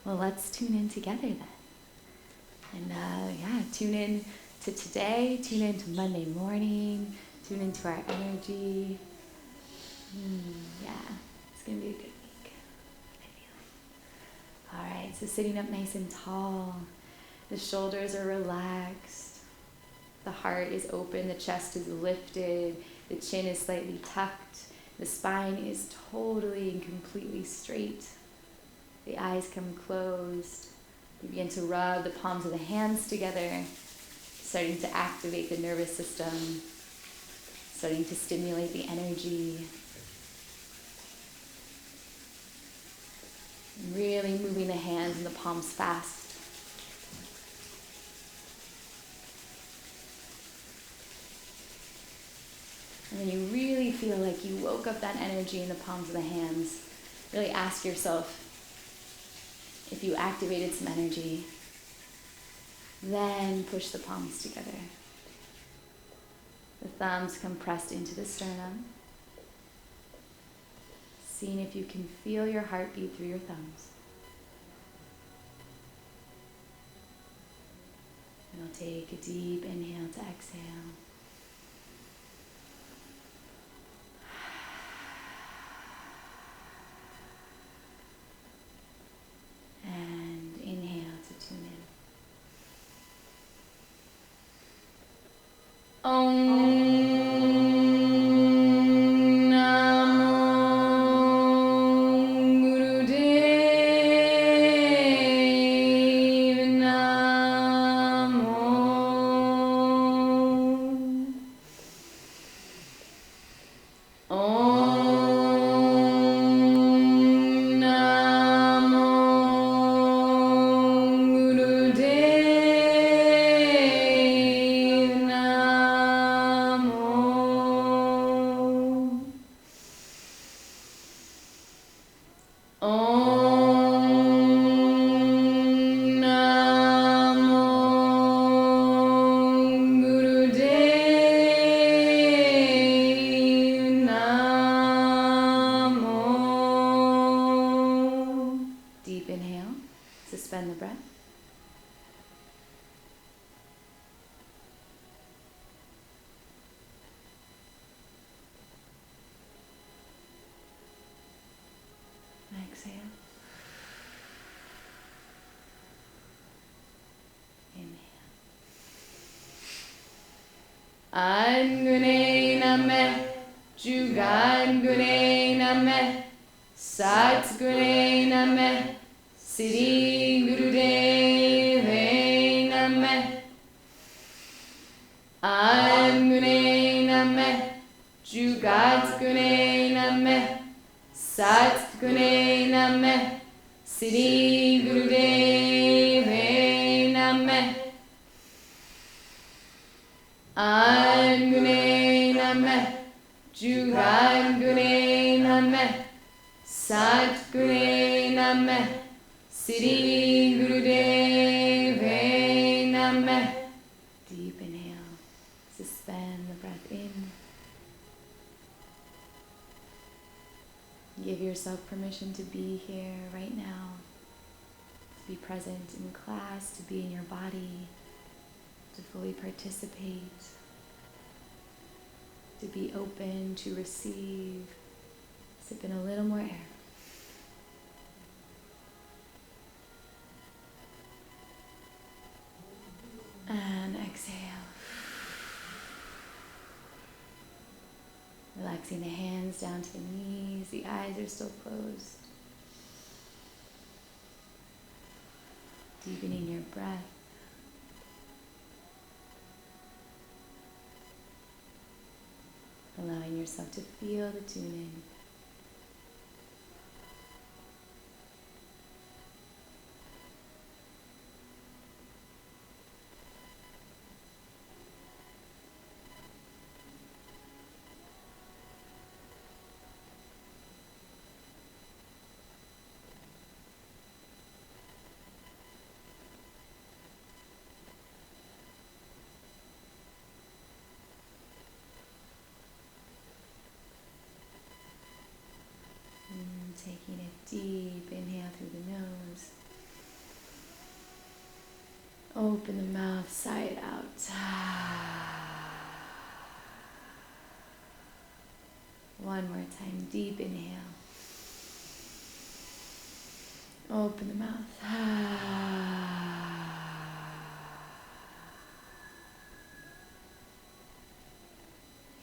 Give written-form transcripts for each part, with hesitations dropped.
Well, let's tune in together then. And tune in to today, tune in to Monday morning, tune into our energy. It's going to be a good week. I feel it. All right, so sitting up nice and tall. The shoulders are relaxed. The heart is open, the chest is lifted, the chin is slightly tucked, the spine is totally and completely straight. The eyes come closed. You begin to rub the palms of the hands together, starting to activate the nervous system, starting to stimulate the energy. Really moving the hands and the palms fast. And then you really feel like you woke up that energy in the palms of the hands. Really ask yourself if you activated some energy. Then push the palms together. The thumbs come pressed into the sternum. Seeing if you can feel your heartbeat through your thumbs. And we'll take a deep inhale to exhale. And inhale to tune in. Suspend the breath. Exhale. Inhale. Angune Nameh, Jugangune Nameh, Satgune Nameh, Siddhi Gurudeve Nameh. Angune Nameh, Jugatgune Nameh, Satgune Nameh, Siddhi Gurudeve Nameh. Angune Nameh, Jugangune Nameh, Satgune Nameh, Siddhi Gurudeve Nameh. Deep inhale. Suspend the breath in. Give yourself permission to be here right now, to be present in class, to be in your body, to fully participate, to be open, to receive. Sip in a little more air. And exhale. Relaxing the hands down to the knees. The eyes are still closed. Deepening your breath. Allowing yourself to feel the tuning. Taking a deep inhale through the nose. Open the mouth, sigh it out. One more time, deep inhale. Open the mouth.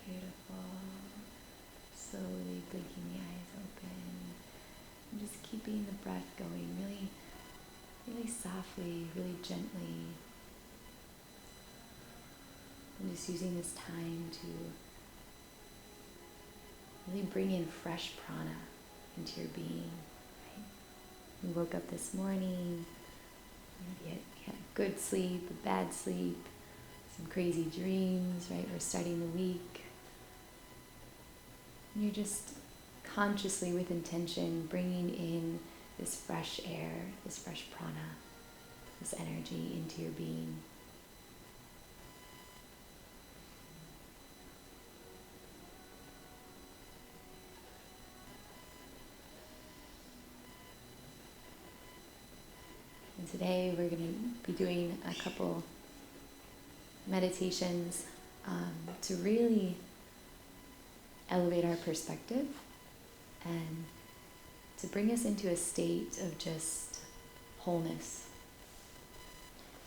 Beautiful. Slowly blinking the eyes open. And just keeping the breath going really, really softly, really gently. And just using this time to really bring in fresh prana into your being. Right? You woke up this morning, maybe you had good sleep, a bad sleep, some crazy dreams, right? We're starting the week. And you're just consciously, with intention, bringing in this fresh air, this fresh prana, this energy into your being. And today we're going to be doing a couple meditations to really elevate our perspective and to bring us into a state of just wholeness.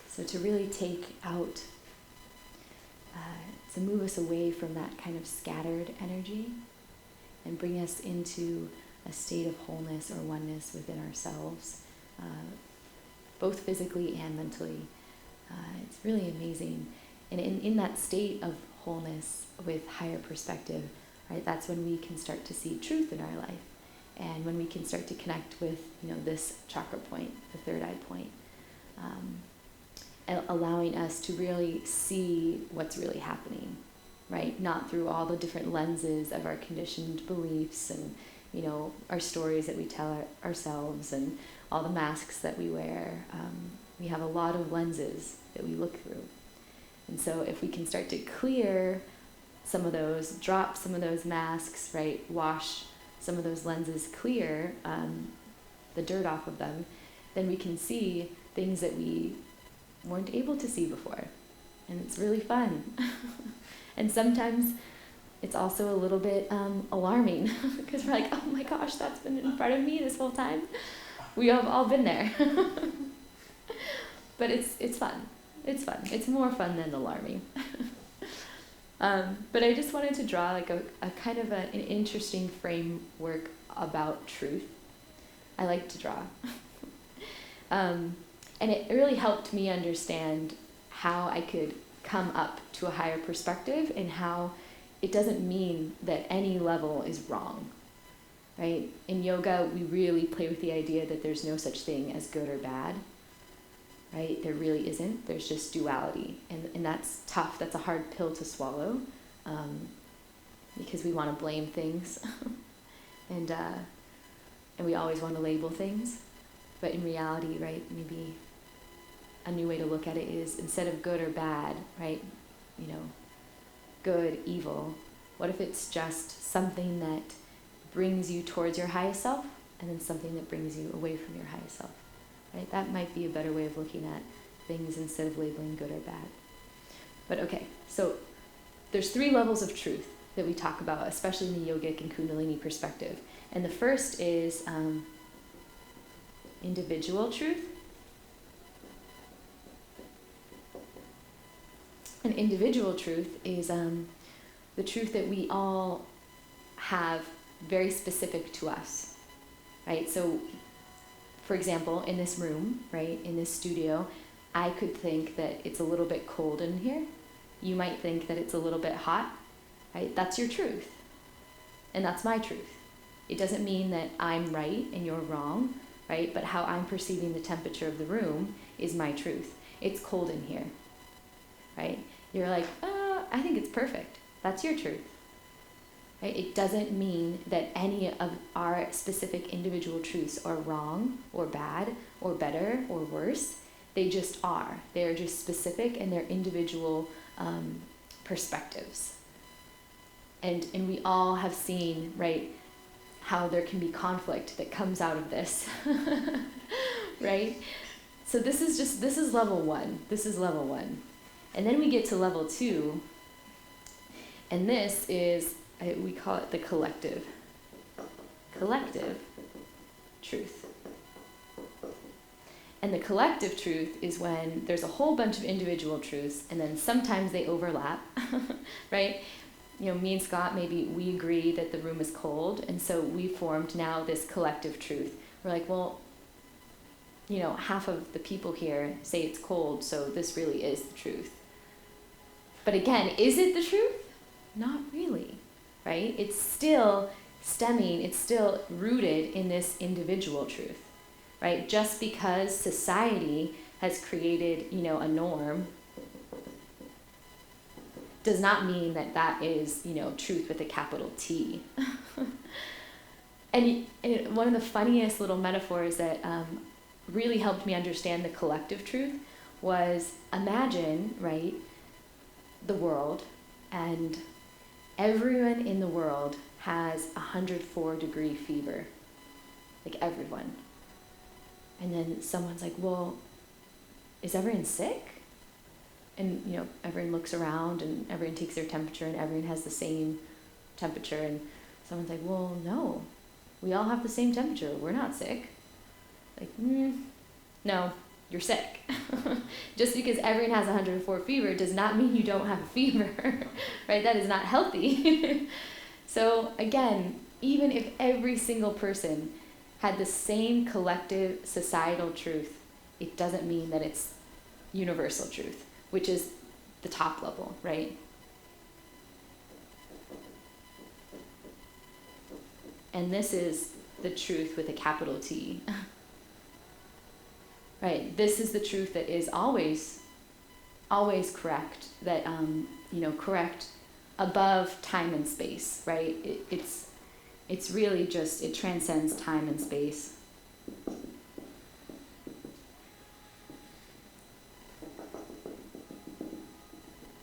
So to really take out, to move us away from that kind of scattered energy and bring us into a state of wholeness or oneness within ourselves, both physically and mentally. It's really amazing. And in that state of wholeness with higher perspective, right, that's when we can start to see truth in our life. And when we can start to connect with, this chakra point, the third eye point, allowing us to really see what's really happening, right? Not through all the different lenses of our conditioned beliefs and, our stories that we tell ourselves and all the masks that we wear. We have a lot of lenses that we look through. And so if we can start to clear some of those, drop some of those masks, right? Wash some of those lenses clear, the dirt off of them, then we can see things that we weren't able to see before. And it's really fun. And sometimes it's also a little bit alarming because we're like, oh my gosh, that's been in front of me this whole time. We have all been there. But it's fun. It's fun. It's more fun than alarming. But I just wanted to draw like a kind of an interesting framework about truth. I like to draw. And it really helped me understand how I could come up to a higher perspective and how it doesn't mean that any level is wrong, right? In yoga, we really play with the idea that there's no such thing as good or bad, right? There really isn't. There's just duality. And that's tough. That's a hard pill to swallow because we want to blame things and we always want to label things. But in reality, right, maybe a new way to look at it is instead of good or bad, right, good, evil, what if it's just something that brings you towards your highest self and then something that brings you away from your highest self? Right? That might be a better way of looking at things instead of labeling good or bad. But okay, so there's 3 levels of truth that we talk about, especially in the yogic and Kundalini perspective. And the first is individual truth. And individual truth is the truth that we all have very specific to us, right? So for example, in this room, right, in this studio, I could think that it's a little bit cold in here. You might think that it's a little bit hot, right? That's your truth. And that's my truth. It doesn't mean that I'm right and you're wrong, right? But how I'm perceiving the temperature of the room is my truth. It's cold in here, right? You're like, I think it's perfect. That's your truth. Right? It doesn't mean that any of our specific individual truths are wrong or bad or better or worse. They just are. They're just specific and they're individual perspectives. And we all have seen, right, how there can be conflict that comes out of this, right? So this is level one. This is level one. And then we get to level two, and this is, we call it the collective truth. And the collective truth is when there's a whole bunch of individual truths, and then sometimes they overlap, right? Me and Scott, maybe we agree that the room is cold, and so we formed now this collective truth. We're like, well, half of the people here say it's cold, so this really is the truth. But again, is it the truth? Not really, right? It's still it's still rooted in this individual truth, right? Just because society has created, a norm does not mean that is, truth with a capital T. And one of the funniest little metaphors that really helped me understand the collective truth was, imagine, right, the world, and everyone in the world has 104-degree fever, like everyone. And then someone's like, well, is everyone sick? And, everyone looks around and everyone takes their temperature and everyone has the same temperature. And someone's like, well, no, we all have the same temperature. We're not sick. Like, no, you're sick. Just because everyone has 104 fever does not mean you don't have a fever, right? That is not healthy. So again, even if every single person had the same collective societal truth, it doesn't mean that it's universal truth, which is the top level, right? And this is the truth with a capital T. Right, this is the truth that is always correct, that, correct above time and space, right? It's really just, it transcends time and space.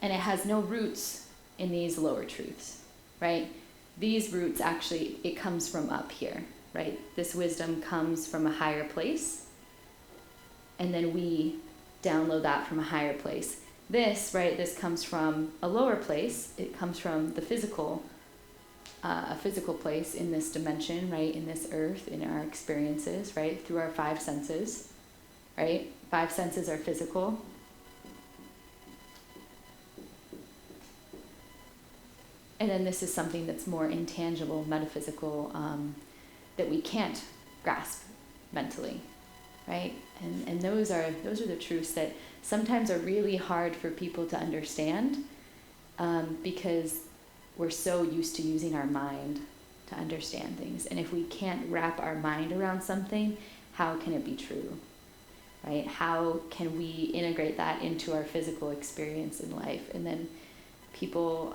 And it has no roots in these lower truths, right? These roots actually, it comes from up here, right? This wisdom comes from a higher place, and then we download that from a higher place. This, right, this comes from a lower place. It comes from the physical, a physical place in this dimension, right, in this earth, in our experiences, right, through our 5 senses, right? 5 senses are physical. And then this is something that's more intangible, metaphysical, that we can't grasp mentally, right? And those are the truths that sometimes are really hard for people to understand, because we're so used to using our mind to understand things. And if we can't wrap our mind around something, how can it be true, right? How can we integrate that into our physical experience in life? And then people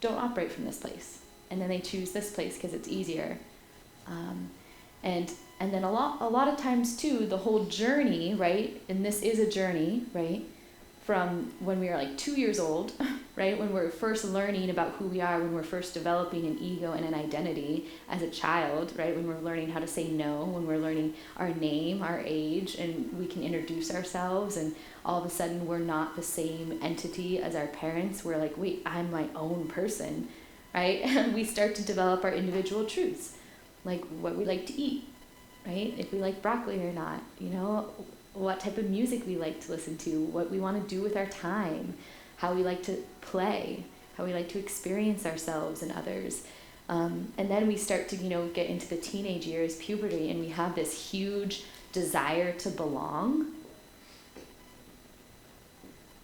don't operate from this place, and then they choose this place because it's easier. And then a lot of times too, the whole journey, right? And this is a journey, right? From when we are like 2 years old, right? When we're first learning about who we are, when we're first developing an ego and an identity as a child, right? When we're learning how to say no, when we're learning our name, our age, and we can introduce ourselves, and all of a sudden we're not the same entity as our parents. We're like, wait, I'm my own person, right? And we start to develop our individual truths, like what we like to eat, right? If we like broccoli or not, what type of music we like to listen to, what we want to do with our time, how we like to play, how we like to experience ourselves and others. And then we start to, get into the teenage years, puberty, and we have this huge desire to belong.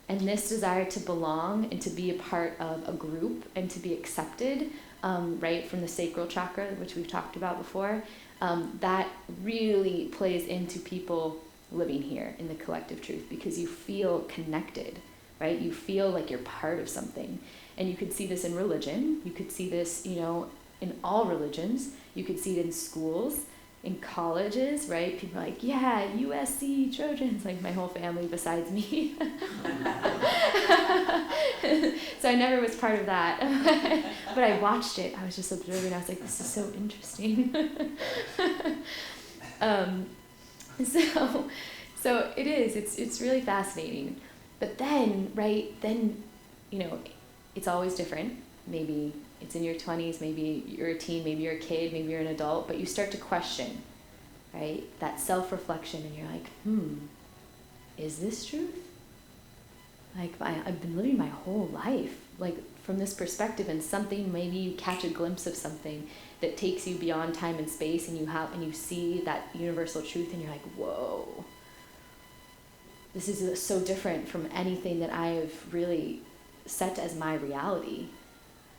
And this desire to belong and to be a part of a group and to be accepted, right, from the sacral chakra, which we've talked about before, that really plays into people living here in the collective truth, because you feel connected, right? You feel like you're part of something. And you could see this in religion. You could see this, in all religions. You could see it in schools, in colleges, right? People are like, yeah, USC, Trojans, like my whole family besides me. So I never was part of that. But I watched it. I was just observing. I was like, this is so interesting. So it is, it's really fascinating. But then, right, then, it's always different. Maybe it's in your 20s, maybe you're a teen, maybe you're a kid, maybe you're an adult, but you start to question, right? That self-reflection, and you're like, is this truth? Like, I've been living my whole life, like, from this perspective, and something, maybe you catch a glimpse of something that takes you beyond time and space, and you see that universal truth, and you're like, whoa, this is so different from anything that I've really set as my reality.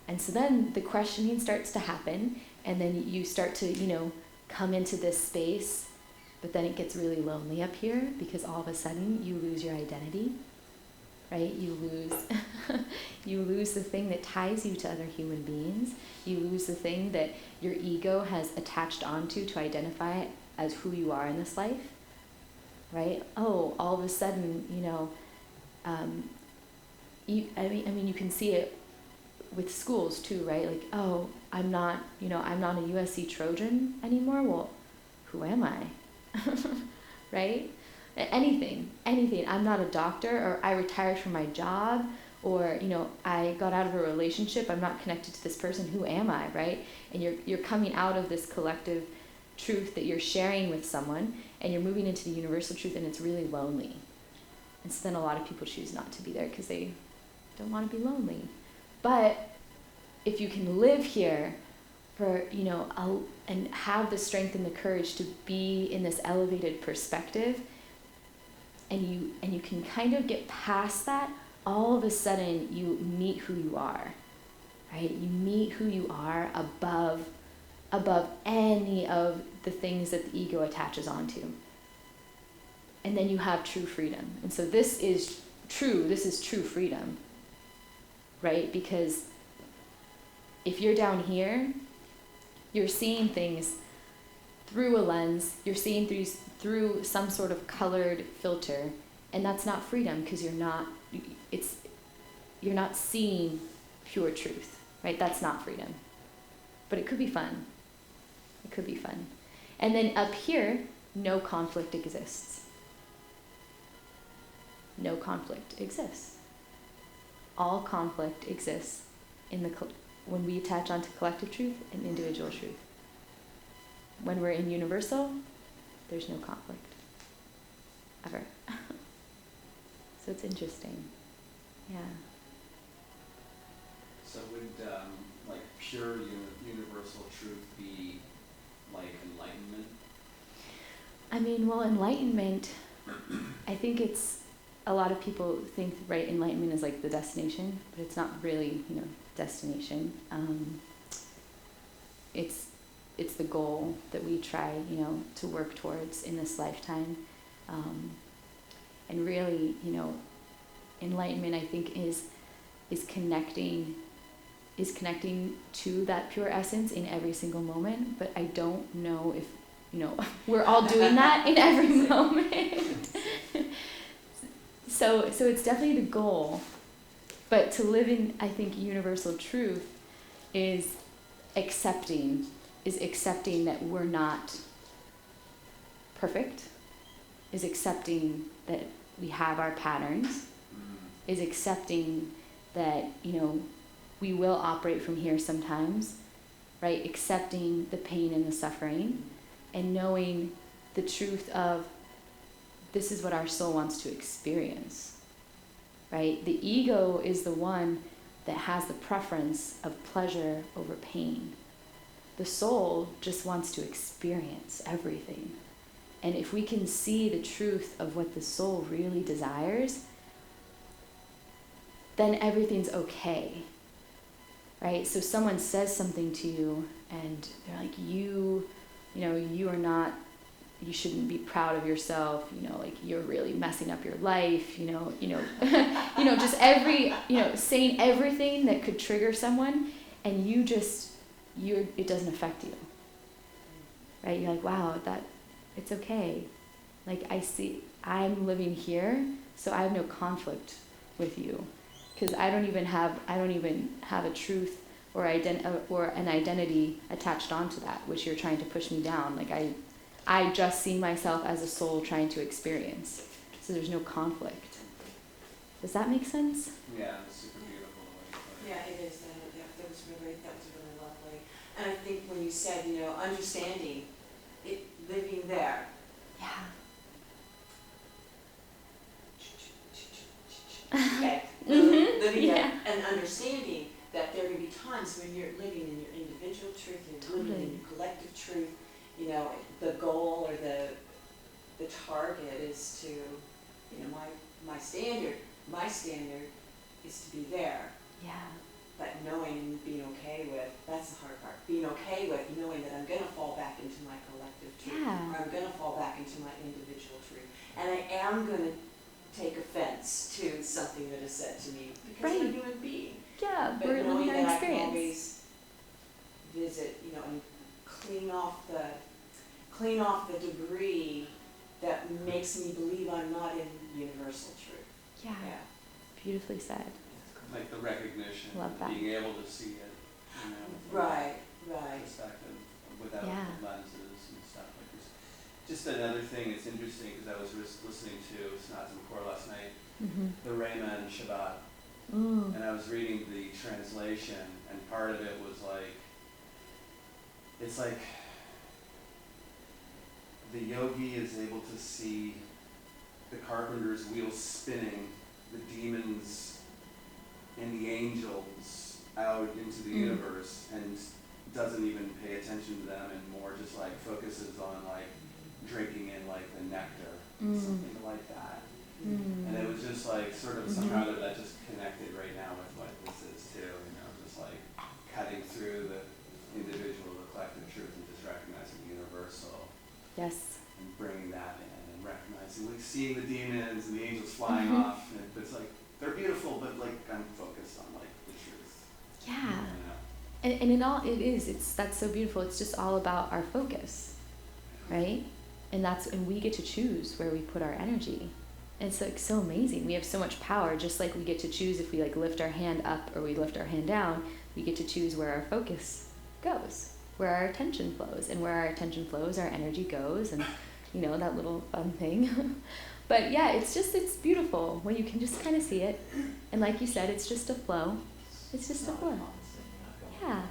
And so then the questioning starts to happen, and then you start to, come into this space, but then it gets really lonely up here, because all of a sudden you lose your identity, right? You lose the thing that ties you to other human beings. You lose the thing that your ego has attached onto to identify as who you are in this life, right? Oh, all of a sudden, you can see it with schools too, right? Like, oh, I'm not a USC Trojan anymore. Well, who am I? Right? Anything. I'm not a doctor, or I retired from my job, or, I got out of a relationship. I'm not connected to this person. Who am I, right? And you're coming out of this collective truth that you're sharing with someone, and you're moving into the universal truth, and it's really lonely. And so then a lot of people choose not to be there because they don't want to be lonely. But if you can live here for, and have the strength and the courage to be in this elevated perspective, and you can kind of get past that, all of a sudden you meet who you are, right? You meet who you are above any of the things that the ego attaches onto. And then you have true freedom. And so this is true freedom, right? Because if you're down here, you're seeing things through a lens, you're seeing through some sort of colored filter, and that's not freedom, because you're not seeing pure truth, right? That's not freedom. But it could be fun. It could be fun. And then up here, no conflict exists. No conflict exists. All conflict exists when we attach onto collective truth and individual truth. When we're in universal, there's no conflict. Ever. So it's interesting. Yeah. So would pure universal truth be like enlightenment? Enlightenment, I think a lot of people think, right, enlightenment is like the destination, but it's not really, destination. It's the goal that we try, to work towards in this lifetime. And really, enlightenment, I think, is connecting to that pure essence in every single moment. But I don't know if, we're all doing that in every moment. So it's definitely the goal. But to live in, I think, universal truth is accepting that we're not perfect, is accepting that we have our patterns, is accepting that, we will operate from here sometimes, right? Accepting the pain and the suffering, and knowing the truth of this is what our soul wants to experience, right? The ego is the one that has the preference of pleasure over pain. The soul just wants to experience everything. And if we can see the truth of what the soul really desires, then everything's okay, right? So someone says something to you, and they're like, you are not, you shouldn't be proud of yourself, you're really messing up your life, just saying everything that could trigger someone, and it doesn't affect you, right? You're like, wow, it's okay. Like, I'm living here, so I have no conflict with you, because I don't even have a truth or an identity attached onto that, which you're trying to push me down. Like, I just see myself as a soul trying to experience. So there's no conflict. Does that make sense? Yeah, it's super beautiful the way you put it. Yeah, it is. That was really lovely. And I think when you said, understanding it, living there. Yeah. Okay. Mhm. Living Yeah. there and understanding that there are going to be times when you're living in your individual truth, you're living in your collective truth. The goal or the target is to, my standard is to be there. Yeah. But knowing and being okay with, that's the hard part. Being okay with knowing that I'm going to fall back into my collective truth. Yeah. Or I'm going to fall back into my individual truth. And I am going to take offense to something that is said to me because I'm a human being. Yeah, But we're knowing living our that I can experience. always visit, and clean off the debris that makes me believe I'm not in universal truth. Yeah. Yeah. Beautifully said. Like the recognition, Love that. being able to see it, from Right. perspective without Yeah. lenses and stuff like this. Just another thing that's interesting, because I was listening to Snats and Core last night, Mm-hmm. the Rayman Shabbat, Ooh. and I was reading the translation, and part of it was like, it's like the yogi is able to see the carpenter's wheel spinning, the demons and the angels out into the universe, and doesn't even pay attention to them, and more just like focuses on like drinking in like the nectar, something like that. And it was just like sort of somehow that just connected right now with what this is too, just like cutting through the individual, the collective truth, and just recognizing the universal. Yes. And bringing that in and recognizing, like seeing the demons and the angels flying off, and it's like, they're beautiful, but like I'm focused on like the truth. Yeah. And that's so beautiful. It's just all about our focus, right? And we get to choose where we put our energy. And it's like so amazing. We have so much power, just like we get to choose if we like lift our hand up or we lift our hand down, we get to choose where our focus goes, where our attention flows, and where our attention flows, our energy goes, and that little fun thing. But yeah, it's beautiful when you can just kind of see it. And like you said, it's just a flow. It's just a flow. Yeah.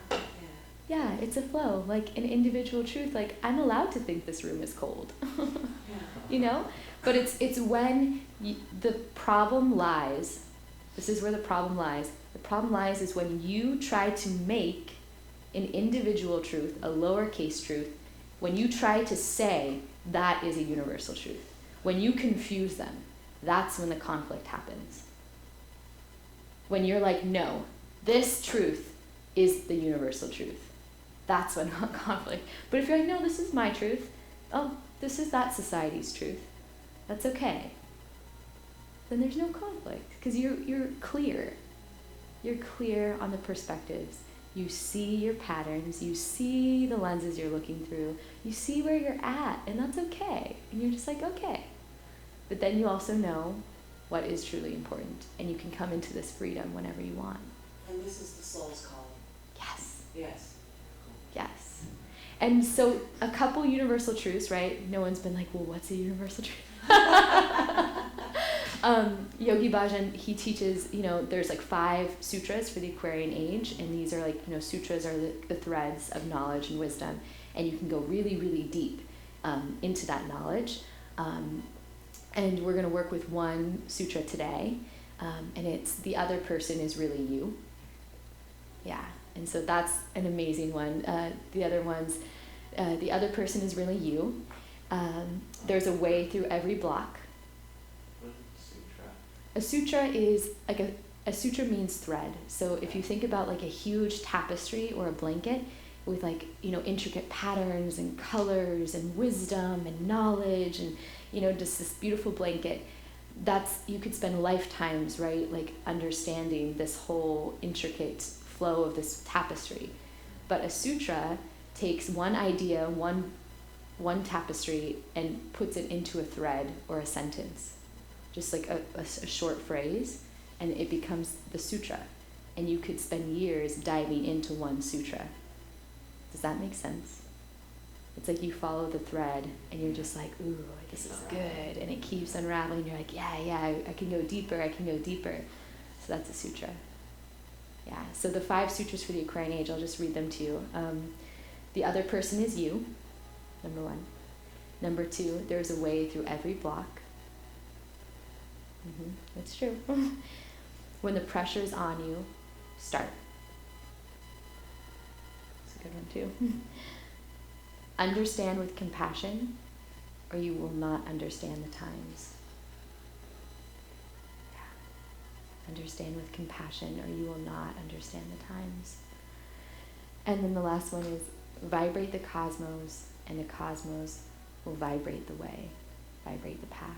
Yeah, it's a flow, like an individual truth. Like, I'm allowed to think this room is cold, But it's when the problem lies. This is where the problem lies. The problem lies is when you try to make an individual truth, a lowercase truth, when you try to say that is a universal truth. When you confuse them, that's when the conflict happens. When you're like, no, this truth is the universal truth. That's when conflict. But if you're like, no, this is my truth. Oh, this is that society's truth. That's okay. Then there's no conflict because you're clear. You're clear on the perspectives. You see your patterns. You see the lenses you're looking through. You see where you're at, and that's okay. And you're just like, okay. But then you also know what is truly important, and you can come into this freedom whenever you want. And this is the soul's calling. Yes. Yes. Yes. And so a couple universal truths, right? No one's been like, well, what's a universal truth? Yogi Bhajan, he teaches, there's like 5 sutras for the Aquarian age, and these are like, sutras are the threads of knowledge and wisdom, and you can go really, really deep into that knowledge. And we're going to work with one sutra today, and it's the other person is really you. Yeah, and so that's an amazing one. The other ones, the other person is really you. There's a way through every block. What is a sutra? A sutra is like a sutra means thread. So if you think about like a huge tapestry or a blanket with like, intricate patterns and colors and wisdom and knowledge and, just this beautiful blanket, you could spend lifetimes, right? Like understanding this whole intricate flow of this tapestry. But a sutra takes one idea, one tapestry, and puts it into a thread or a sentence, just like a short phrase, and it becomes the sutra. And you could spend years diving into one sutra. Does that make sense? It's like you follow the thread and you're just like, ooh, this is good. And it keeps unraveling. You're like, yeah, I can go deeper. So that's a sutra. Yeah, so the 5 sutras for the Aquarian age, I'll just read them to you. The other person is you, number 1. Number 2, there's a way through every block. That's true. When the pressure's on you, start. That's a good one too. Understand with compassion, or you will not understand the times. Yeah. Understand with compassion, or you will not understand the times. And then the last one is vibrate the cosmos, and the cosmos will vibrate the way, vibrate the path.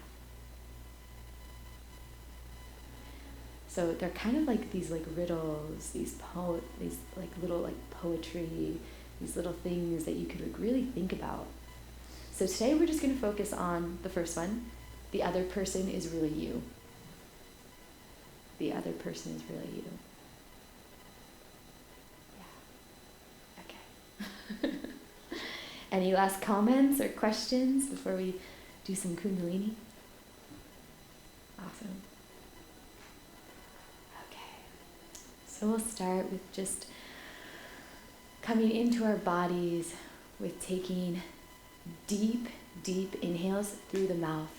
So they're kind of like these like riddles, these like little like poetry, these little things that you could like really think about. So today we're just going to focus on the first one. The other person is really you. The other person is really you. Yeah. Okay. Any last comments or questions before we do some Kundalini? Awesome. So we'll start with just coming into our bodies with taking deep, deep inhales through the mouth,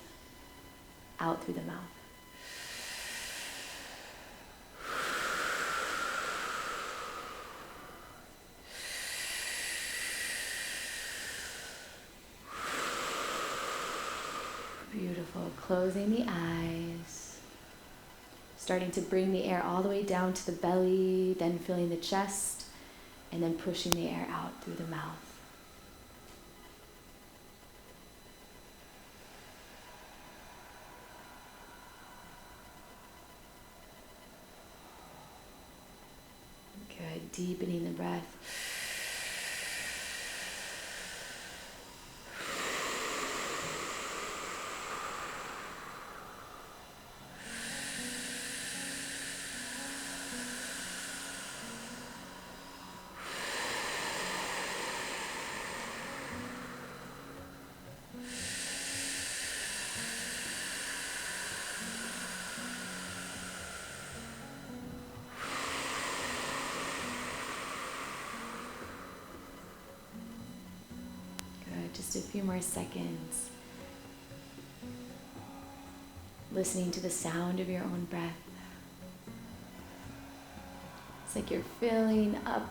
out through the mouth. Beautiful. Closing the eyes. Starting to bring the air all the way down to the belly, then filling the chest, and then pushing the air out through the mouth. Good. Deepening the breath. Just a few more seconds. Listening to the sound of your own breath. It's like you're filling up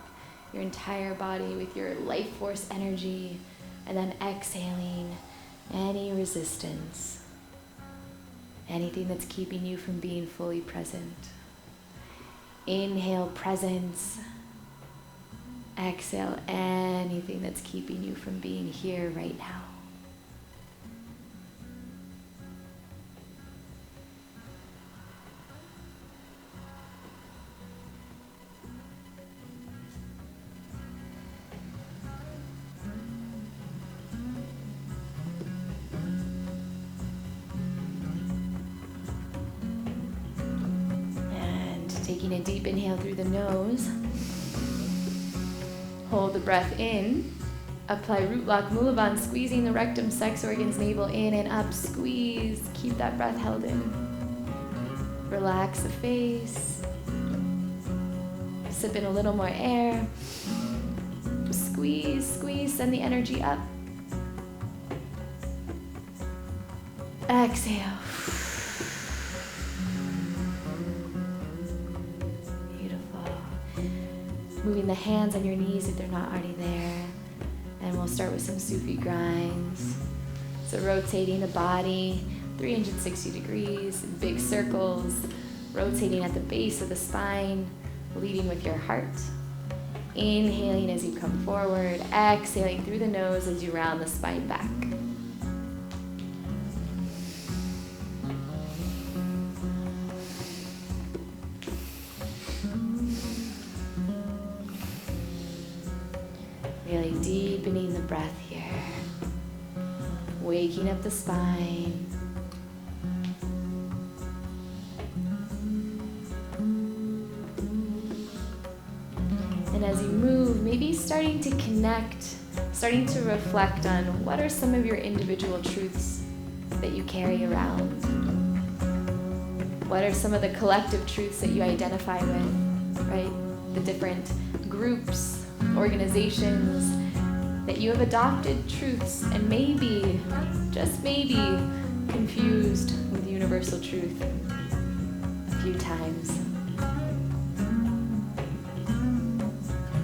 your entire body with your life force energy, and then exhaling any resistance, anything that's keeping you from being fully present. Inhale presence. Exhale anything that's keeping you from being here right now. And taking a deep inhale through the nose. Hold the breath in. Apply root lock, mula bandha, squeezing the rectum, sex organs, navel in and up. Squeeze. Keep that breath held in. Relax the face. Sip in a little more air. Squeeze, squeeze. Send the energy up. Exhale. Moving the hands on your knees if they're not already there. And we'll start with some Sufi grinds. So rotating the body 360 degrees, big circles, rotating at the base of the spine, leading with your heart. Inhaling as you come forward, exhaling through the nose as you round the spine back. Really deepening the breath here. Waking up the spine. And as you move, maybe starting to connect starting to reflect on what are some of your individual truths that you carry around. What are some of the collective truths that you identify with, right? The different groups, organizations that you have adopted truths and maybe, just maybe, confused with universal truth a few times.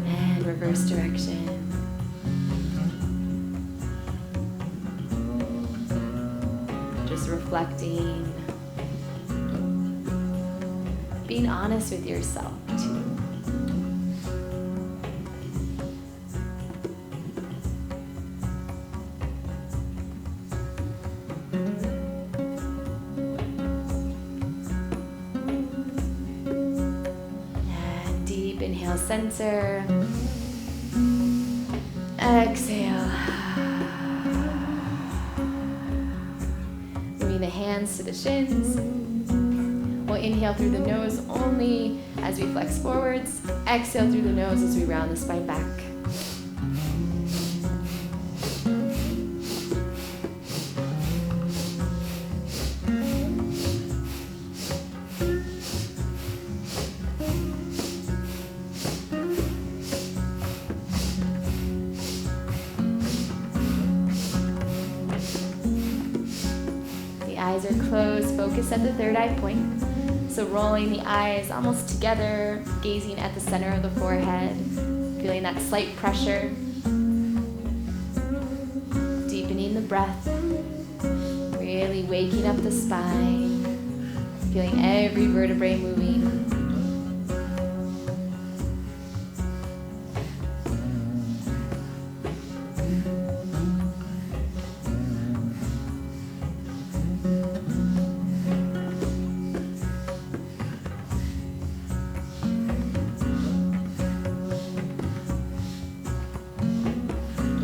And reverse direction. Just reflecting. Being honest with yourself too. And deep inhale, center. Exhale. Moving the hands to the shins. We'll inhale through the nose only as we flex forwards. Exhale through the nose as we round the spine back. The eyes are closed. Focus at the third eye point. So rolling the eyes almost together, gazing at the center of the forehead, feeling that slight pressure. Deepening the breath, really waking up the spine, feeling every vertebrae moving.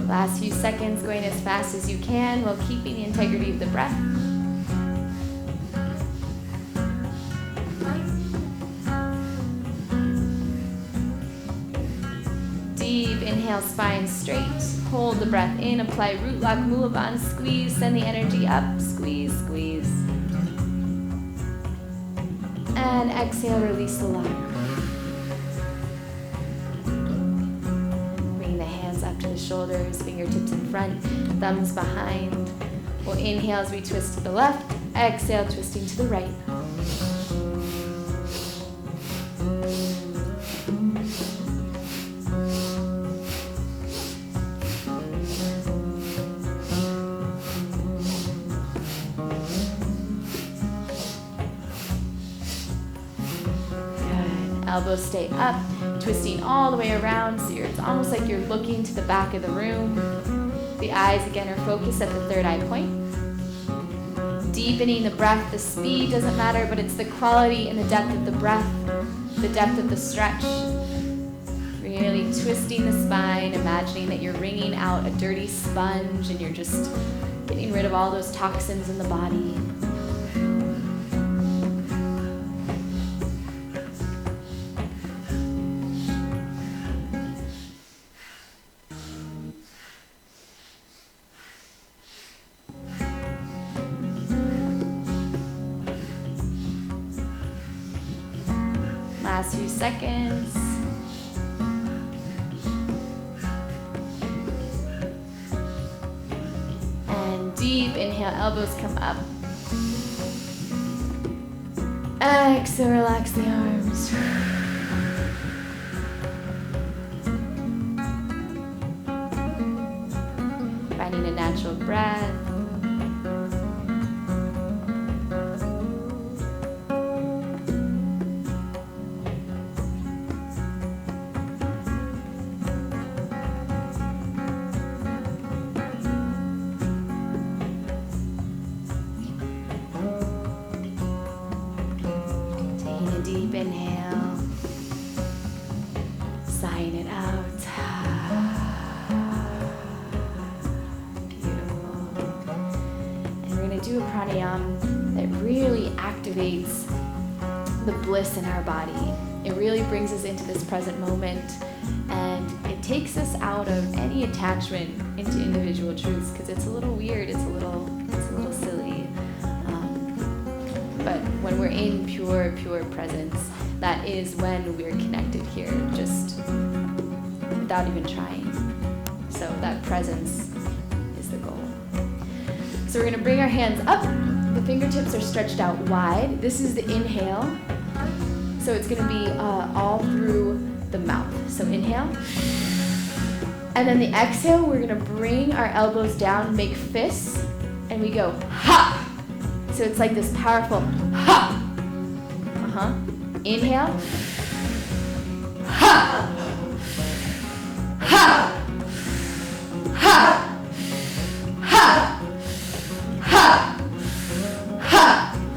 Last few seconds going as fast as you can while keeping the integrity of the breath. Deep inhale, spine straight. Hold the breath in, apply root lock, mula bandha, squeeze, send the energy up, squeeze, squeeze. And exhale, release the lock. Up to the shoulders, fingertips in front, thumbs behind. We'll inhale as we twist to the left, exhale, twisting to the right. Good. Elbows stay up. Twisting all the way around, so it's almost like you're looking to the back of the room. The eyes again are focused at the third eye point. Deepening the breath, the speed doesn't matter, but it's the quality and the depth of the breath, the depth of the stretch. Really twisting the spine, imagining that you're wringing out a dirty sponge and you're just getting rid of all those toxins in the body. Last few seconds. And deep inhale, elbows come up. Exhale, relax the arms. Finding a natural breath. Deep inhale, sighing it out. Beautiful. And we're going to do a pranayama that really activates the bliss in our body. It really brings us into this present moment, and it takes us out of any attachment into individual truths, because it's a little weird, it's a little silly. But when we're in pure presence, that is when we're connected here, just without even trying. So that presence is the goal. So we're gonna bring our hands up. The fingertips are stretched out wide. This is the inhale. So it's gonna be all through the mouth. So inhale. And then the exhale, we're gonna bring our elbows down, make fists, and we go ha. So it's like this powerful ha. Inhale. Ha. Ha. Ha. Ha. Ha. Ha. Ha. Ha.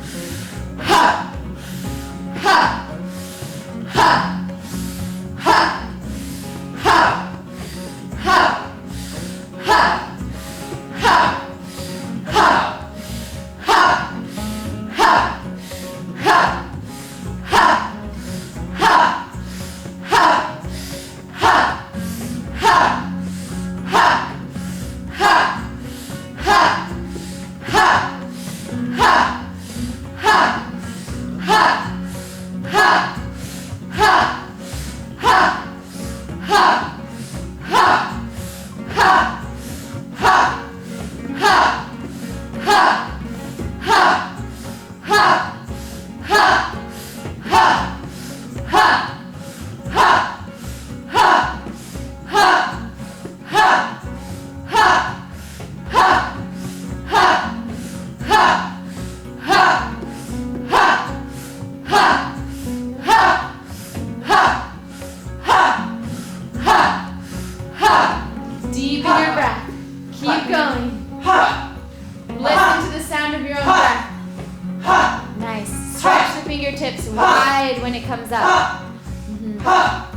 Ha.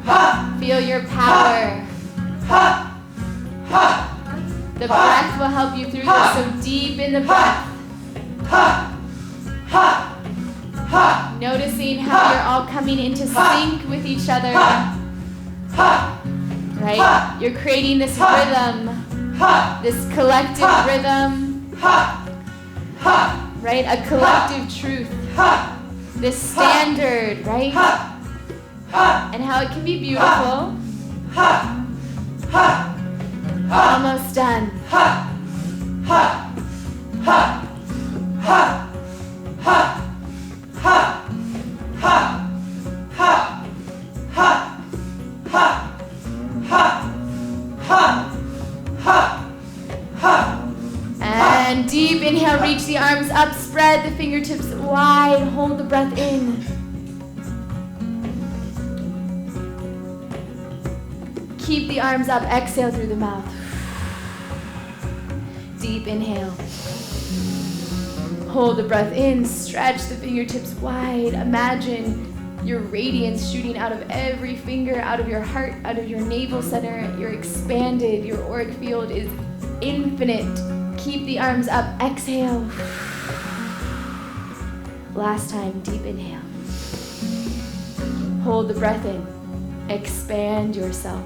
Ha. Feel your power. The breath will help you through this, so deep in the breath. Noticing how you're all coming into sync with each other. Right? You're creating this rhythm, this collective rhythm. Right? A collective truth. This standard, right? And how it can be beautiful. Almost done. And deep inhale, reach the arms up, spread the fingertips wide, hold the breath in. Keep the arms up, exhale through the mouth. Deep inhale. Hold the breath in, stretch the fingertips wide. Imagine your radiance shooting out of every finger, out of your heart, out of your navel center. You're expanded, your auric field is infinite. Keep the arms up, exhale. Last time, deep inhale. Hold the breath in, expand yourself.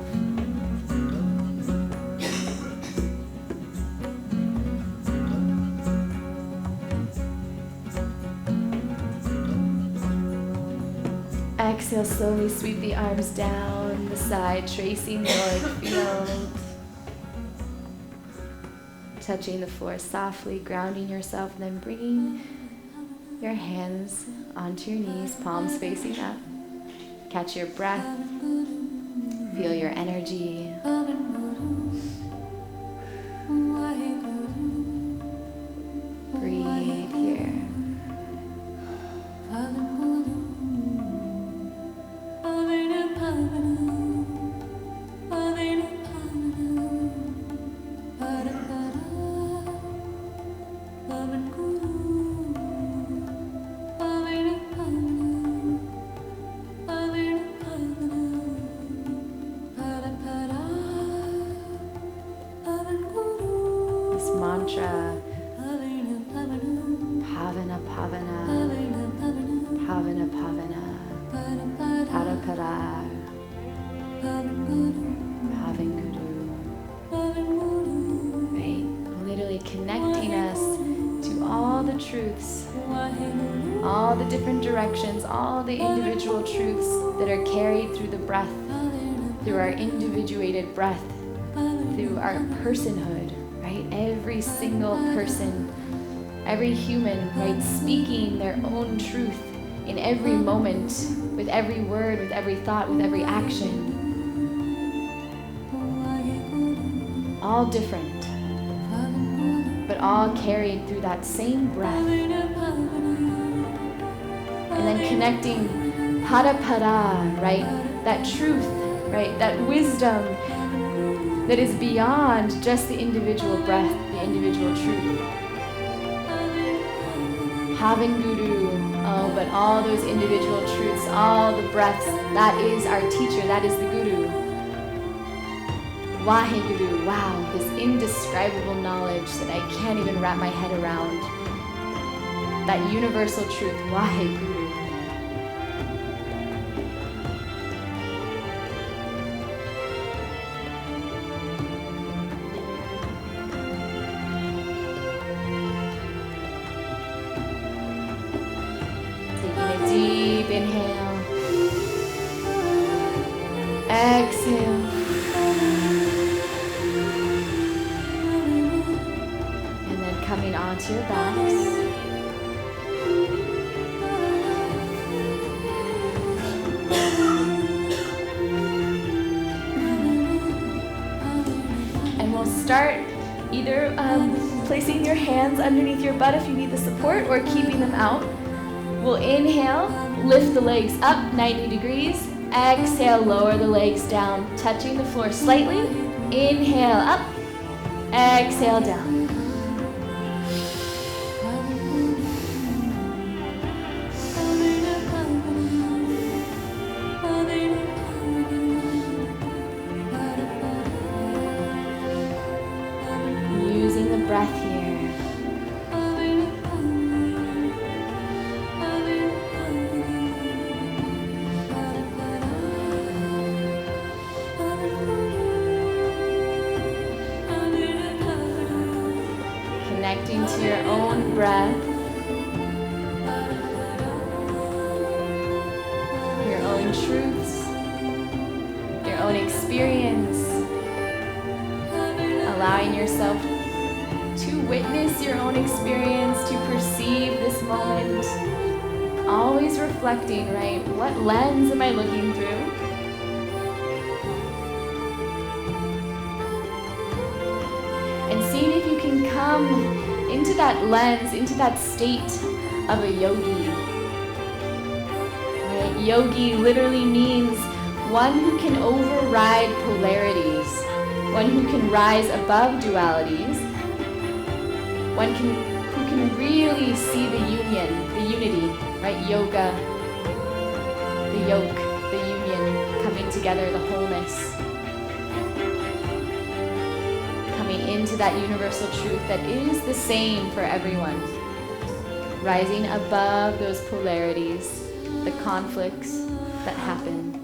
Exhale, slowly sweep the arms down the side, tracing the auric field. Touching the floor softly, grounding yourself, and then bringing your hands onto your knees, palms facing up. Catch your breath. Feel your energy. Breathe here. Bhavin Guru. Right? Literally connecting us to all the truths, all the different directions, all the individual truths that are carried through the breath, through our individuated breath, through our personhood, right? Every single person, every human, right? Speaking their own truth in every moment, with every word, with every thought, with every action. All different, but all carried through that same breath. And then connecting para, right? That truth, right? That wisdom that is beyond just the individual breath, the individual truth. Bhavin Guru, oh, but all those individual truths, all the breaths, that is our teacher, that is the Guru. Vaheguru, wow, this indescribable knowledge that I can't even wrap my head around. That universal truth, Vaheguru. Taking a deep inhale. Exhale. Coming onto your backs. And we'll start either placing your hands underneath your butt if you need the support, or keeping them out. We'll inhale, lift the legs up 90 degrees. Exhale, lower the legs down, touching the floor slightly. Inhale, up. Exhale, down. Breath here. Connecting to your own breath, your own truths, your own experience, allowing yourself to witness your own experience, to perceive this moment. Always reflecting, right? What lens am I looking through? And seeing if you can come into that lens, into that state of a yogi. Right? Yogi literally means one who can override polarities, one who can rise above dualities, one who can really see the union, the unity, right? Yoga, the yoke, the union, coming together, the wholeness. Coming into that universal truth that is the same for everyone. Rising above those polarities, the conflicts that happen.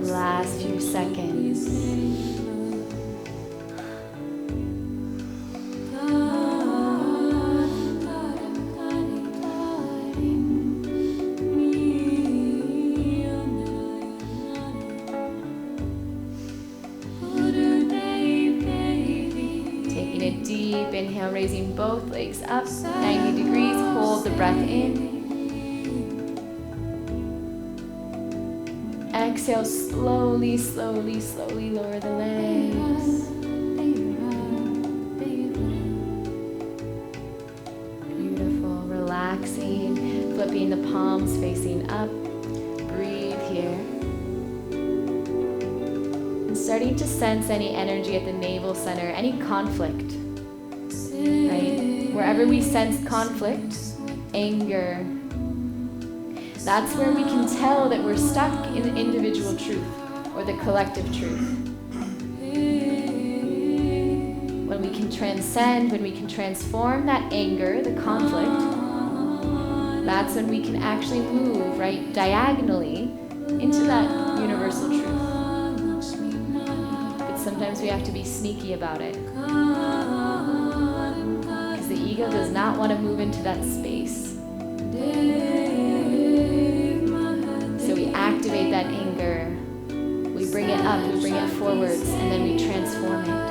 Last few seconds. Taking a deep inhale, raising both legs up 90 degrees. Hold the breath in. Exhale, slowly, slowly, slowly lower the legs. Beautiful, relaxing, flipping the palms facing up. Breathe here. starting to sense any energy at the navel center, any conflict, right? Wherever we sense conflict, anger, that's where we can tell that we're stuck in the individual truth or the collective truth. When we can transcend, when we can transform that anger, the conflict, that's when we can actually move, right, diagonally into that universal truth. But sometimes we have to be sneaky about it. Because the ego does not want to move into that space. So we activate that anger, we bring it up, we bring it forwards, and then we transform it.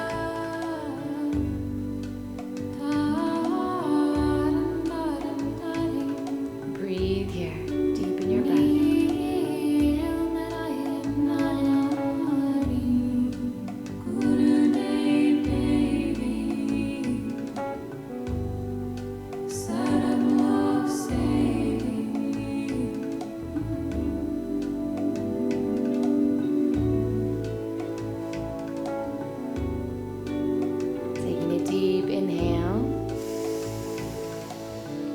Breathe here, deep in your breath.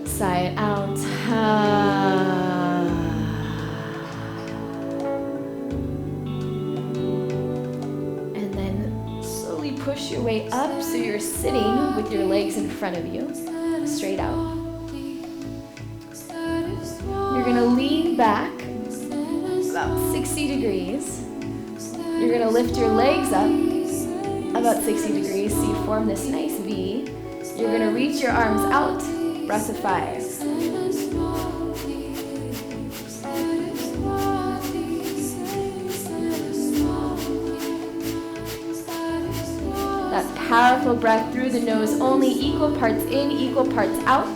Sigh it out. And then slowly push your way up so you're sitting with your legs in front of you, straight out. You're going to lean back about 60 degrees. You're going to lift your legs up about 60 degrees so you form this nice V. You're going to reach your arms out. Breath of 5. That powerful breath through the nose, only equal parts in, equal parts out.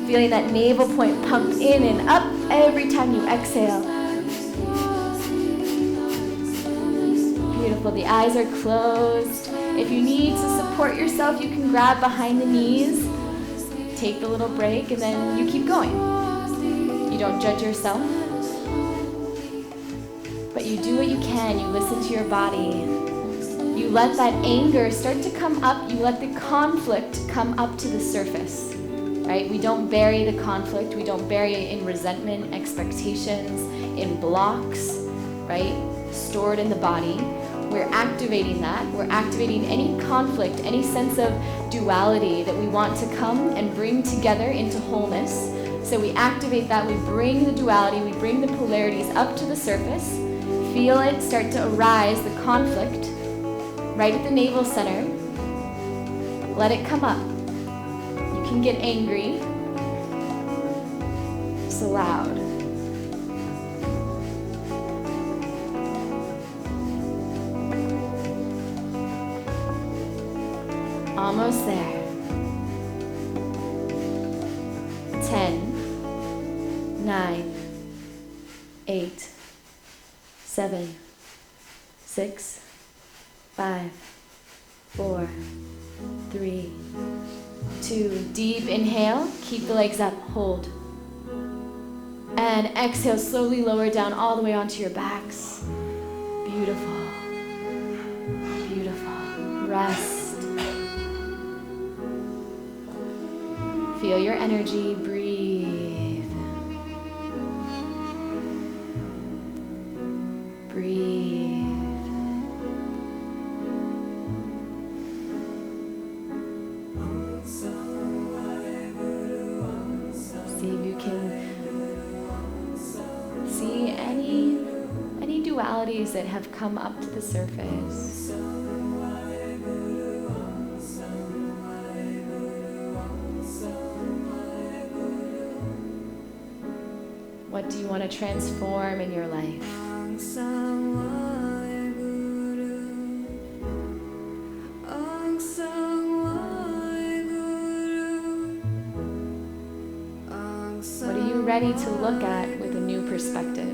Feeling that navel point pump in and up every time you exhale. Beautiful. The eyes are closed. If you need to support yourself, you can grab behind the knees. Take a little break and then you keep going. You don't judge yourself. But you do what you can. You listen to your body. You let that anger start to come up. You let the conflict come up to the surface. Right? We don't bury the conflict. We don't bury it in resentment, expectations, in blocks, right? Stored in the body. We're activating that. We're activating any conflict, any sense of duality that we want to come and bring together into wholeness. So we activate that. We bring the duality, we bring the polarities up to the surface. Feel it start to arise, the conflict, right at the navel center. Let it come up. You can get angry. So loud. Almost there. 10, 9, 8, 7, 6, 5, 4, 3, 2. Deep inhale. Keep the legs up. Hold. And exhale. Slowly lower down all the way onto your backs. Beautiful. Beautiful. Rest. Feel your energy. Breathe. Breathe. See if you can see any dualities that have come up to the surface. What do you want to transform in your life? What are you ready to look at with a new perspective?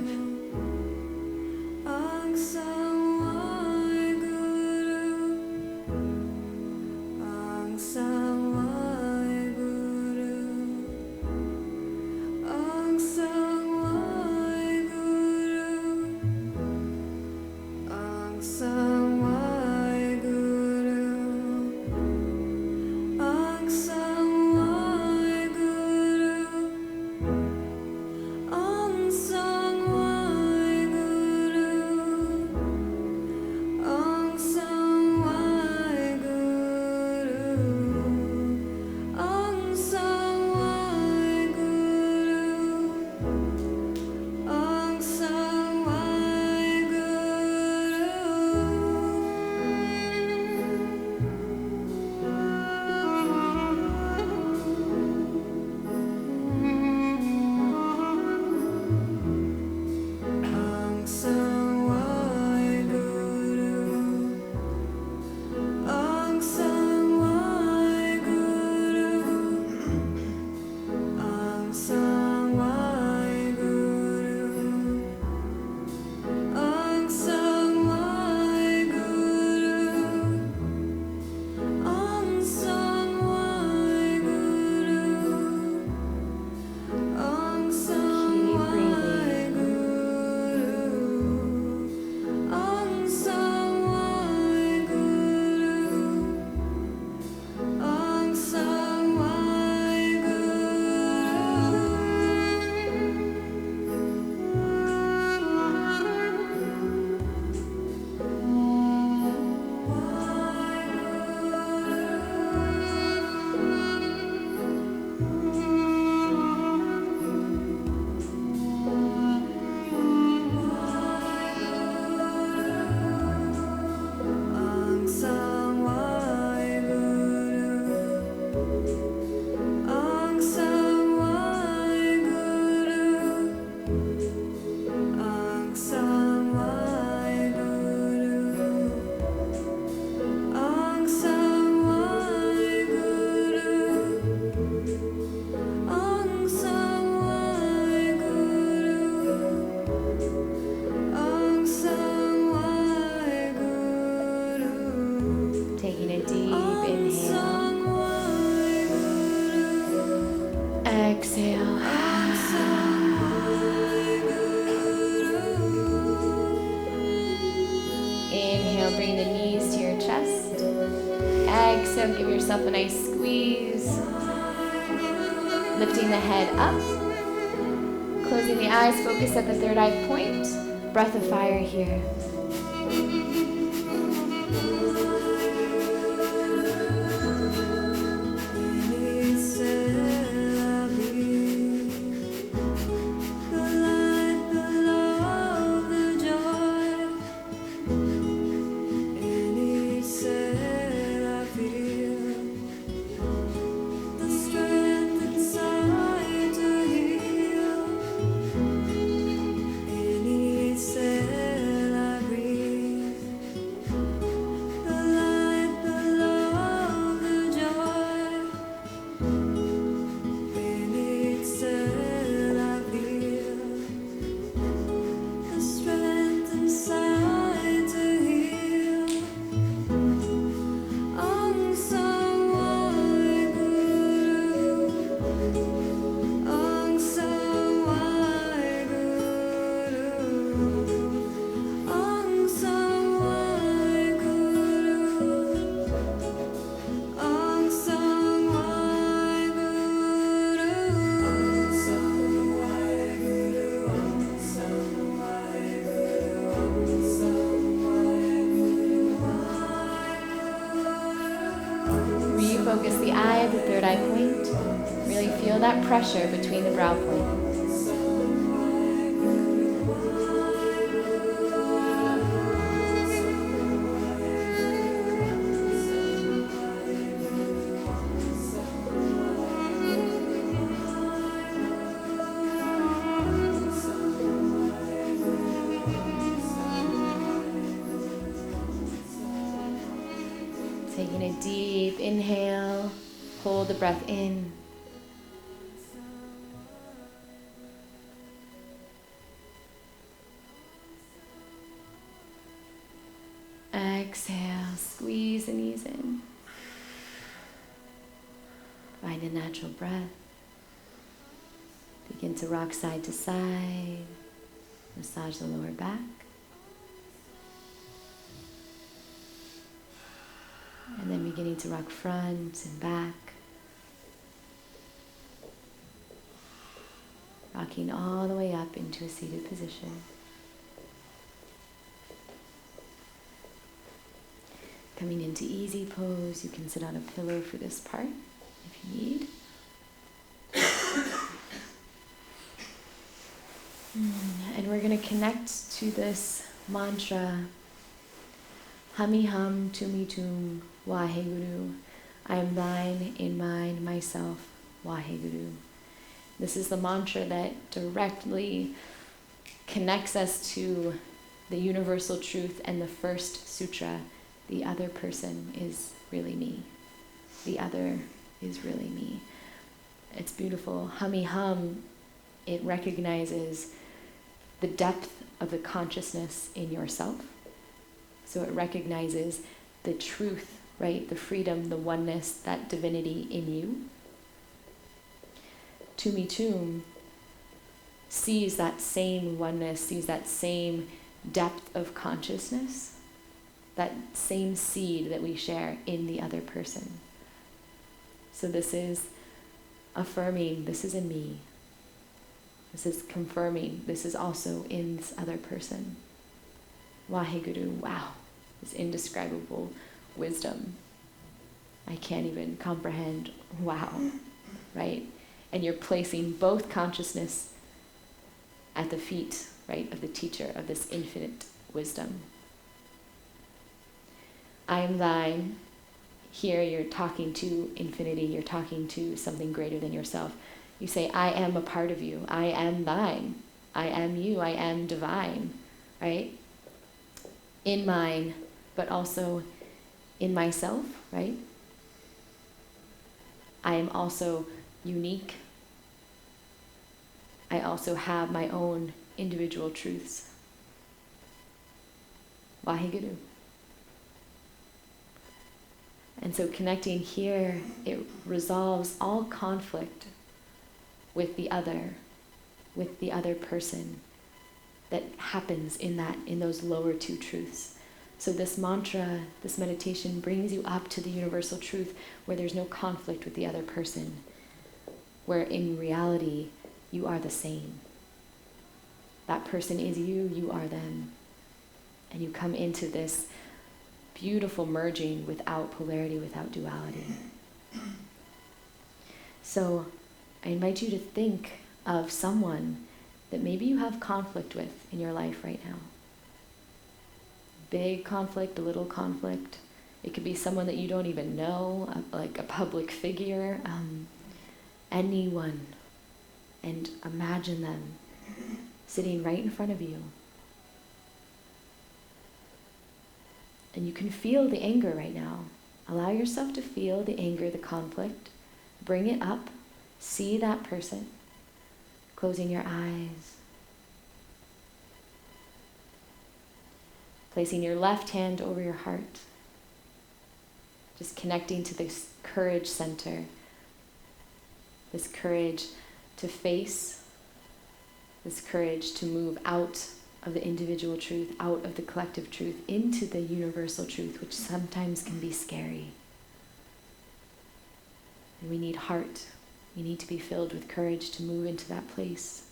Exhale, give yourself a nice squeeze. Lifting the head up. Closing the eyes, focus at the third eye point. Breath of fire here. Refocus the eye, the third eye point. Really feel that pressure between the brow points. Taking a deep inhale, hold the breath in. Exhale, squeeze the knees in. Find a natural breath. Begin to rock side to side. Massage the lower back. And then beginning to rock front and back. Rocking all the way up into a seated position. Coming into easy pose, you can sit on a pillow for this part if you need. And we're going to connect to this mantra, Hummee Hum, Tummy Tum, Waheguru. I am thine, in mine, myself, Waheguru. This is the mantra that directly connects us to the universal truth and the first sutra. The other person is really me. The other is really me. It's beautiful. Hummee Hum, it recognizes the depth of the consciousness in yourself. So it recognizes the truth, right? The freedom, the oneness, that divinity in you. Tummy Tum sees that same oneness, sees that same depth of consciousness, that same seed that we share in the other person. So this is affirming, this is in me. This is confirming, this is also in this other person. Waheguru, wow, this indescribable wisdom. I can't even comprehend, wow, right? And you're placing both consciousness at the feet, right, of the teacher, of this infinite wisdom. I am thine. Here you're talking to infinity, you're talking to something greater than yourself. You say, I am a part of you. I am thine. I am you. I am divine, right? In mine, but also in myself, right? I am also unique. I also have my own individual truths. Waheguru. And so connecting here, it resolves all conflict with the other person that happens in those lower two truths. So this mantra, this meditation brings you up to the universal truth where there's no conflict with the other person, where in reality you are the same. That person is you, you are them. And you come into this beautiful merging without polarity, without duality. So I invite you to think of someone that maybe you have conflict with in your life right now. Big conflict, a little conflict. It could be someone that you don't even know, like a public figure, anyone. And imagine them sitting right in front of you. And you can feel the anger right now. Allow yourself to feel the anger, the conflict. Bring it up. See that person. Closing your eyes. Placing your left hand over your heart. Just connecting to this courage center. This courage to face. This courage to move out of the individual truth, out of the collective truth, into the universal truth, which sometimes can be scary. And we need heart. We need to be filled with courage to move into that place.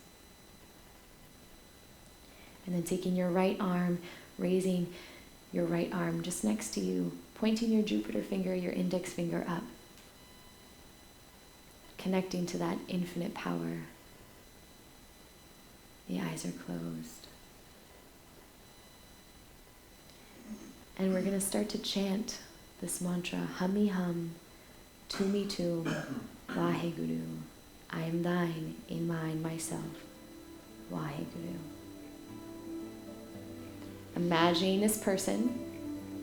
And then taking your right arm, raising your right arm just next to you, pointing your Jupiter finger, your index finger up, connecting to that infinite power. The eyes are closed. And we're going to start to chant this mantra, Hummee Hum, Tummi Tum, Waheguru. I am thine, in mine, myself, Waheguru. Imagining this person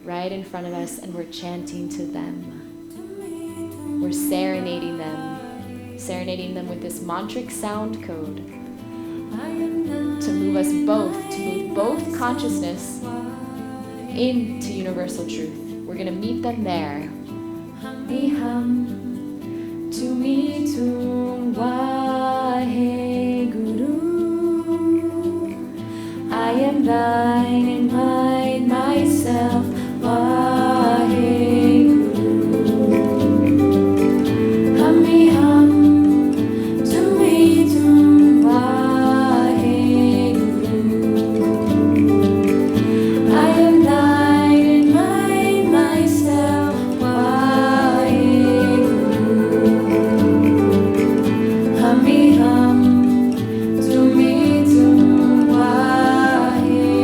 right in front of us, and we're chanting to them. We're serenading them with this mantric sound code to move us both, to move both consciousness into universal truth. We're going to meet them there. Hummee Hum, Tummi Tum, Waheguru. I am thine, in mine, myself, Waheguru. Hummee Hum, Tummi Tum, Waheguru. I am thine, in mine, myself, Waheguru. Hummee Hum, Tummi Tum, Waheguru.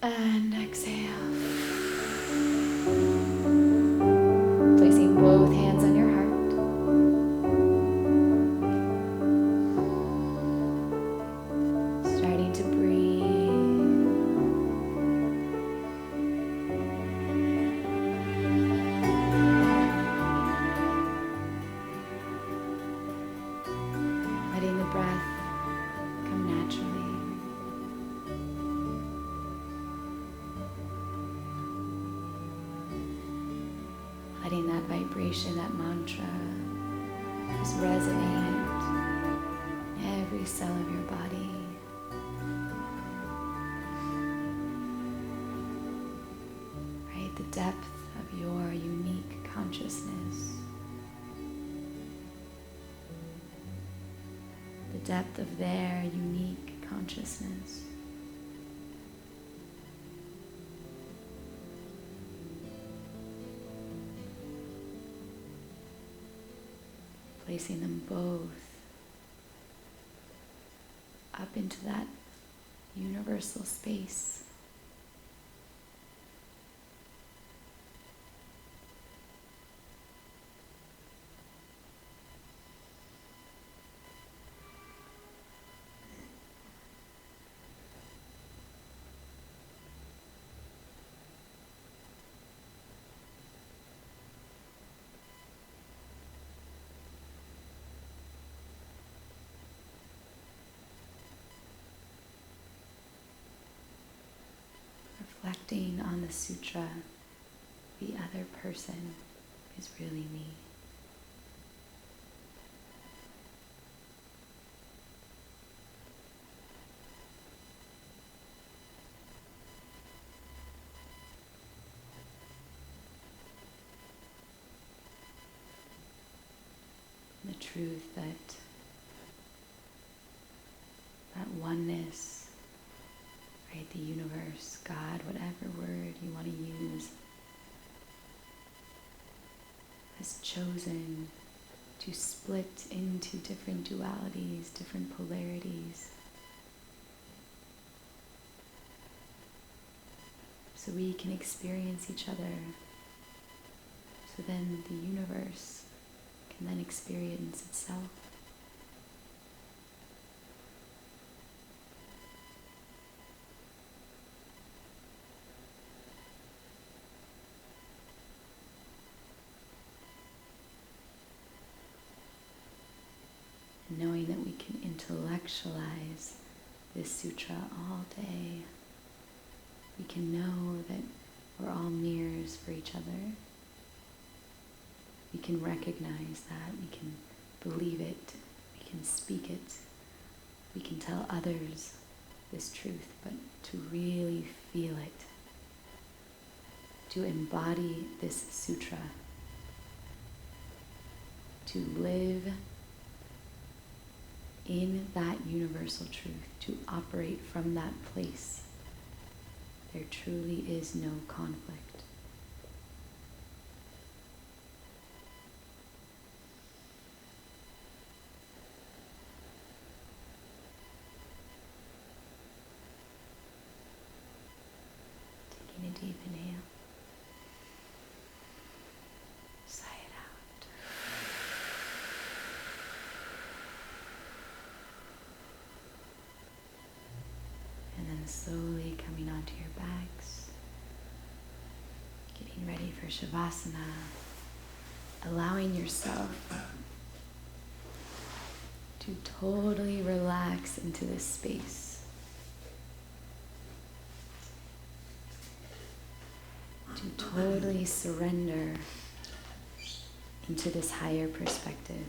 And exhale. Placing both hands on your heart. Starting to breathe. Letting the breath come naturally. Letting that vibration, that mantra, just resonate in every cell of your body. Right, the depth of your unique consciousness. The depth of their unique consciousness. Placing them both up into that universal space. Reflecting on the sutra, the other person is really me. The truth that oneness, right, the universe, God, whatever word you want to use, has chosen to split into different dualities, different polarities, so we can experience each other, so then the universe can then experience itself. Knowing that we can intellectualize this sutra all day, we can know that we're all mirrors for each other. We can recognize that, we can believe it, we can speak it, we can tell others this truth, but to really feel it, to embody this sutra, to live in that universal truth, to operate from that place, there truly is no conflict. Taking a deep inhale. Sigh it out. And then slowly coming onto your backs, getting ready for Shavasana, allowing yourself to totally relax into this space, to totally surrender into this higher perspective.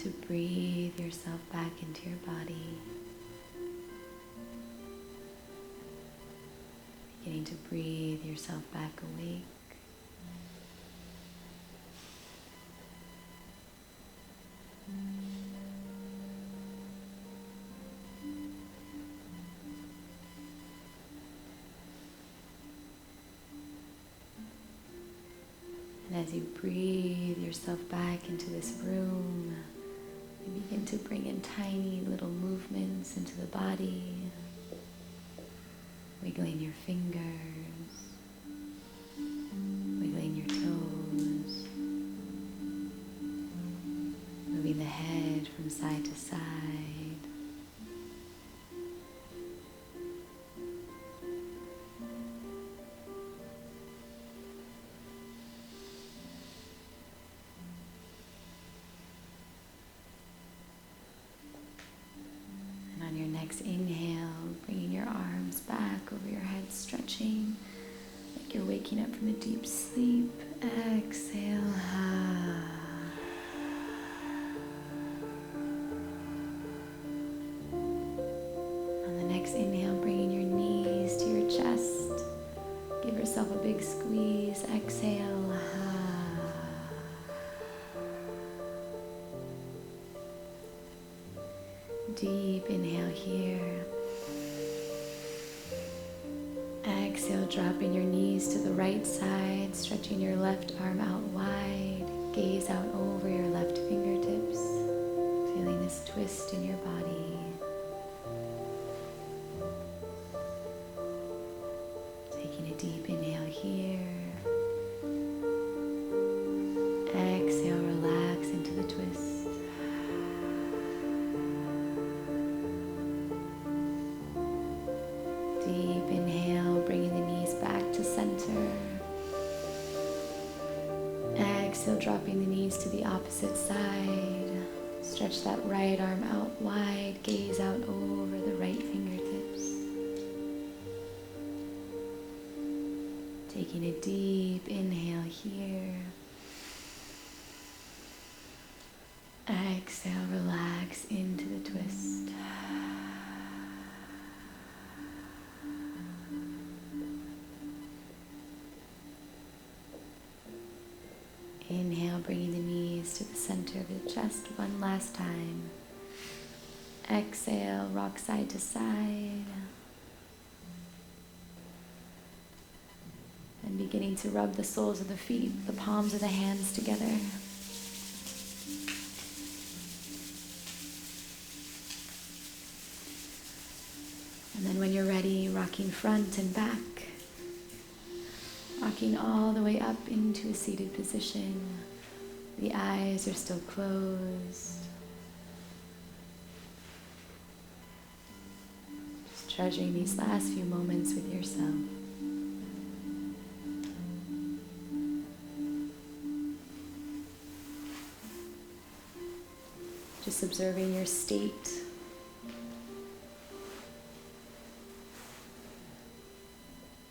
to breathe yourself back into your body. Beginning to breathe yourself back awake. And as you breathe yourself back into this room, you begin to bring in tiny little movements into the body, wiggling your fingers, wiggling your toes, moving the head from side to side. On your next inhale, bringing your arms back over your head, stretching like you're waking up from a deep sleep. Exhale. On the next inhale, bringing your knees to your chest. Give yourself a big squeeze. Exhale. Deep inhale here. Exhale, dropping your knees to the right side, stretching your left arm out wide. Gaze out over your left fingertips, feeling this twist in your body. Taking a deep inhale here. Exhale, relax into the twist. Deep inhale, bringing the knees back to center. Exhale, dropping the knees to the opposite side. Stretch that right arm out wide. Gaze out over the right fingertips. Taking a deep inhale here. Exhale, relax into the twist. Inhale, bringing the knees to the center of the chest one last time. Exhale, rock side to side. And beginning to rub the soles of the feet, the palms of the hands together. And then when you're ready, rocking front and back. Rocking all the way up into a seated position. The eyes are still closed. Just treasuring these last few moments with yourself. Just observing your state.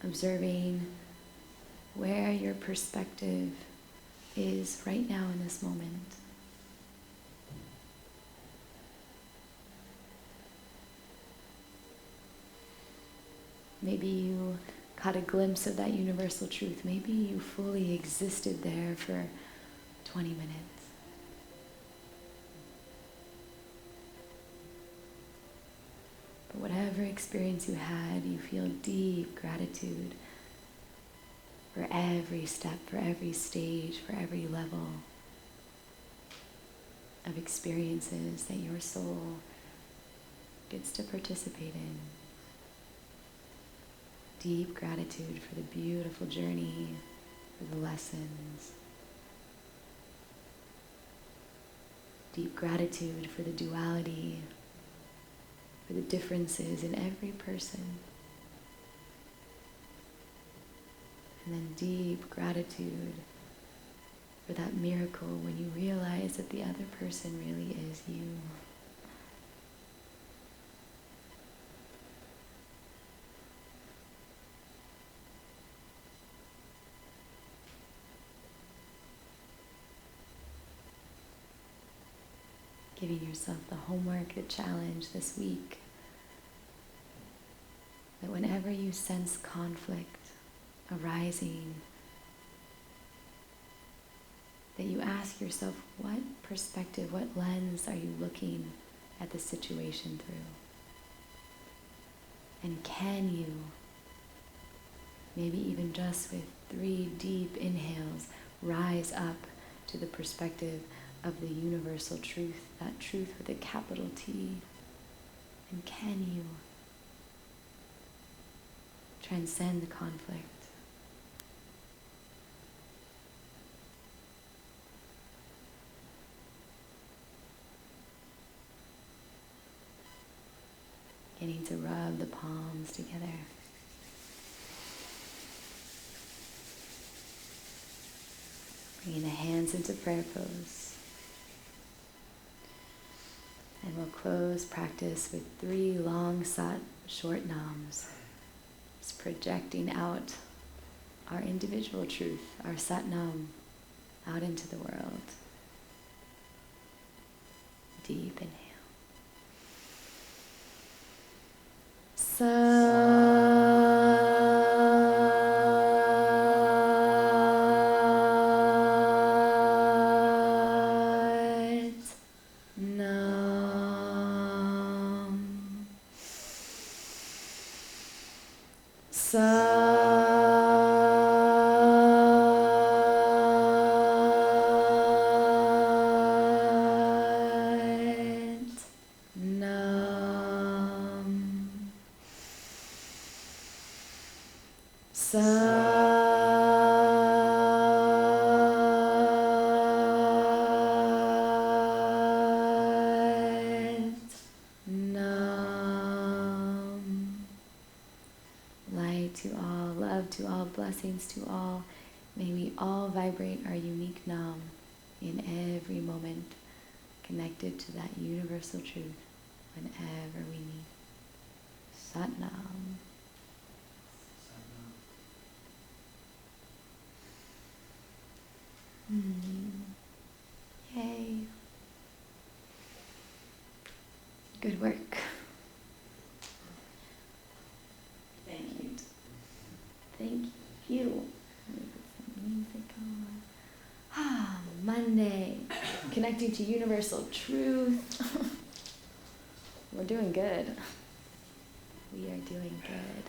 Observing where your perspective is right now in this moment. Maybe you caught a glimpse of that universal truth. Maybe you fully existed there for 20 minutes. But whatever experience you had, you feel deep gratitude for every step, for every stage, for every level of experiences that your soul gets to participate in. Deep gratitude for the beautiful journey, for the lessons. Deep gratitude for the duality, for the differences in every person. And then deep gratitude for that miracle when you realize that the other person really is you. Giving yourself the homework, the challenge this week, that whenever you sense conflict arising, that you ask yourself, what perspective, what lens are you looking at the situation through? And can you, maybe even just with 3 deep inhales, rise up to the perspective of the universal truth, that truth with a capital T? And can you transcend the conflict? Beginning to rub the palms together. Bringing the hands into prayer pose. And we'll close practice with 3 long sat, short nams. Just projecting out our individual truth, our sat nam, out into the world. Deep inhale. To all, love to all, blessings to all. May we all vibrate our unique nam in every moment, connected to that universal truth whenever we need. Sat Nam. Yay. Good work. Thank you. Let me put some music on. Monday. Connecting to universal truth. We're doing good. We are doing good.